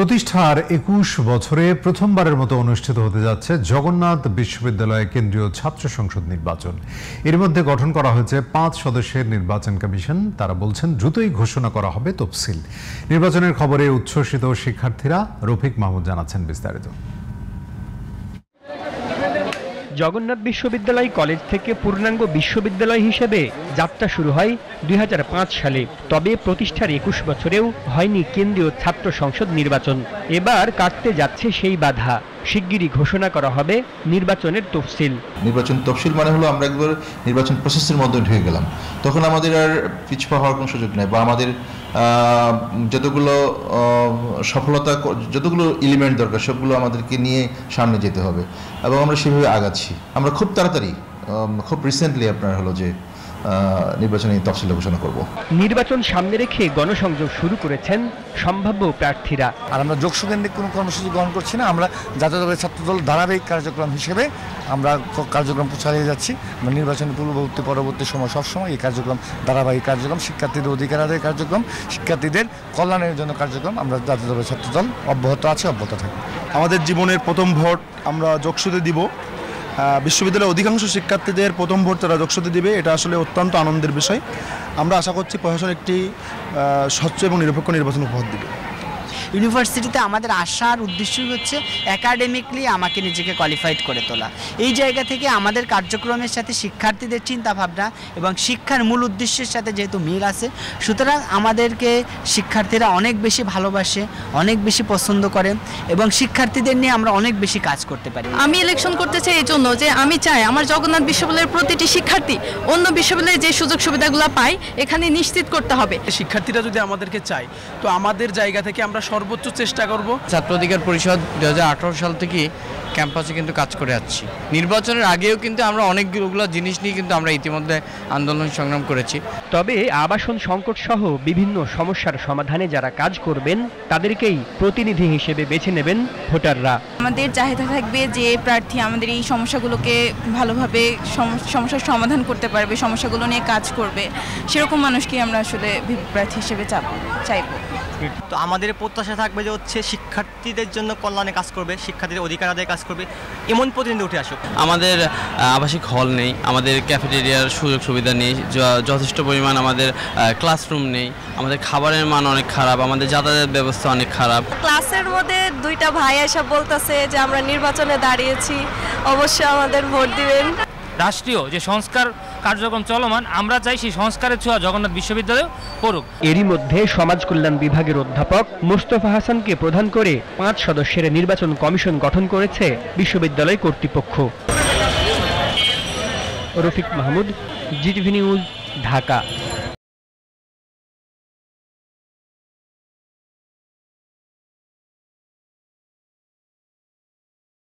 প্রতিষ্ঠার ২১ বছরে প্রথমবারের মতো অনুষ্ঠিত হতে যাচ্ছে জগন্নাথ বিশ্ববিদ্যালয় কেন্দ্রীয় ছাত্র সংসদ নির্বাচন। এর মধ্যে গঠন করা হয়েছে ৫ সদস্যের নির্বাচন কমিশন। তারা বলছেন দ্রুতই ঘোষণা করা হবে তফসিল। নির্বাচনের খবরে উচ্ছ্বসিত শিক্ষার্থীরা। রফিক মাহমুদ জানাচ্ছেন বিস্তারিত। জগন্নাথ বিশ্ববিদ্যালয় কলেজ থেকে পূর্ণাঙ্গ বিশ্ববিদ্যালয় হিসেবে যাত্রা শুরু হয় ২০০৫ সালে। তবে প্রতিষ্ঠার ২১ বছরেও হয়নি কেন্দ্রীয় ছাত্র সংসদ নির্বাচন। এবার কাটতে যাচ্ছে সেই বাধা। শিগগিরই ঘোষণা করা হবে নির্বাচনের তফসিল। নির্বাচন তফসিল মানে হলো আমরা একবার নির্বাচন প্রসেসের মধ্যে ঢুকে গেলাম, তখন আমাদের আর পিছপা হওয়ার কোনো সুযোগ নেই, বা আমাদের যতগুলো সফলতা, যতগুলো এলিমেন্ট দরকার সবগুলো আমাদেরকে নিয়ে সামনে যেতে হবে, এবং আমরা সেভাবে আগাচ্ছি। আমরা খুব তাড়াতাড়ি, খুব রিসেন্টলি আপনার হলো যে নির্বাচনী তফসিল ঘোষণা করব। নির্বাচন সামনে রেখে গণসংযোগ শুরু করেছেন সম্ভাব্য প্রার্থীরা। আর আমরা যোগসুকেন্দ্রিক কোনো কর্মসূচি গ্রহণ করছি না। আমরা জাতীয়তাবাদী ছাত্রদল ধারাবাহিক কার্যক্রম হিসেবে আমরা কার্যক্রম চালিয়ে যাচ্ছি। আমরা নির্বাচনী পূর্ববর্তী পরবর্তী সময় সবসময় এই কার্যক্রম, ধারাবাহিক কার্যক্রম, শিক্ষার্থীদের অধিকার আদায়ের কার্যক্রম, শিক্ষার্থীদের কল্যাণের জন্য কার্যক্রম আমরা জাতীয়তাবাদী ছাত্রদল অব্যাহত আছে, অব্যাহত থাকবে। আমাদের জীবনের প্রথম ভোট আমরা যোগসুতে দিব। বিশ্ববিদ্যালয়ের অধিকাংশ শিক্ষার্থীদের প্রথম ভোট তারা যোগসুতে দিবে। এটা আসলে অত্যন্ত আনন্দের বিষয়। আমরা আশা করছি প্রশাসন একটি স্বচ্ছ এবং নিরপেক্ষ নির্বাচন উপহার দেবে। ইউনিভার্সিটিতে আমাদের আসার উদ্দেশ্যই হচ্ছে একাডেমিকলি আমাকে নিজেকে কোয়ালিফাইড করে তোলা। এই জায়গা থেকে আমাদের কার্যক্রমের সাথে শিক্ষার্থীদের চিন্তাভাবনা এবং শিক্ষার মূল উদ্দেশ্যের সাথে যেহেতু মিল আছে, সুতরাং আমাদেরকে শিক্ষার্থীরা অনেক বেশি ভালোবাসে, অনেক বেশি পছন্দ করে, এবং শিক্ষার্থীদের নিয়ে আমরা অনেক বেশি কাজ করতে পারি। আমি ইলেকশন করতে চাই এই জন্য যে আমি চাই আমার জগন্নাথ বিশ্ববিদ্যালয়ের প্রতিটি শিক্ষার্থী অন্য বিশ্ববিদ্যালয়ে যে সুযোগ সুবিধাগুলো পায় এখানে নিশ্চিত করতে হবে। শিক্ষার্থীরা যদি আমাদেরকে চায়, তো আমাদের জায়গা থেকে আমরা সর্বোচ্চ চেষ্টা করব। ছাত্র অধিকার পরিষদ ২০১৮ সাল থেকে ক্যাম্পাসে কিন্তু কাজ করে যাচ্ছি। নির্বাচনের আগেও কিন্তু আমরা অনেকগুলো জিনিস নিয়ে কিন্তু আমরা ইতিমধ্যে আন্দোলন সংগ্রাম করেছি। তবে আবাসন সংকট সহ বিভিন্ন সমস্যার সমাধানে যারা কাজ করবেন তাদেরকেই প্রতিনিধি হিসেবে বেছে নেবেন ভোটাররা। আমাদের চাহিদা থাকবে যে প্রার্থী আমাদের এই সমস্যাগুলোকে ভালোভাবে সমস্যার সমাধান করতে পারবে, সমস্যাগুলো নিয়ে কাজ করবে, সেরকম মানুষকে আমরা আসলে প্রার্থী হিসেবে চাইব। তো আমাদের প্রত্যাশা থাকবে যে শিক্ষার্থীদের জন্য কল্যাণে কাজ করবে, শিক্ষার্থীদের অধিকার আদায়ে কাজ করবে, এমন প্রতিনিধি উঠে আসুক। আমাদের আবাসিক হল নেই, আমাদের ক্যাফেটেরিয়ার সুযোগ সুবিধা নেই, যথেষ্ট পরিমাণ আমাদের ক্লাসরুম নেই, আমাদের খাবারের মান অনেক খারাপ, আমাদের যাতায়াত ব্যবস্থা অনেক খারাপ। ক্লাসের মধ্যে দুইটা ভাই এসে বলতেছে যে আমরা নির্বাচনে দাঁড়িয়েছি, অবশ্যই আমাদের ভোট দিবেন। রাষ্ট্রীয় যে সংস্কার কার্যক্রম চলমান, আমরা চাই সেই সংস্কারের ছোঁয়া জগন্নাথ বিশ্ববিদ্যালয় পড়ুক। এরই মধ্যে সমাজ কল্যাণ বিভাগের অধ্যাপক মোস্তফা হাসানকে প্রধান করে ৫ সদস্যের নির্বাচন কমিশন গঠন করেছে বিশ্ববিদ্যালয় কর্তৃপক্ষ। Rafiq Mahmud, GTV news, Dhaka.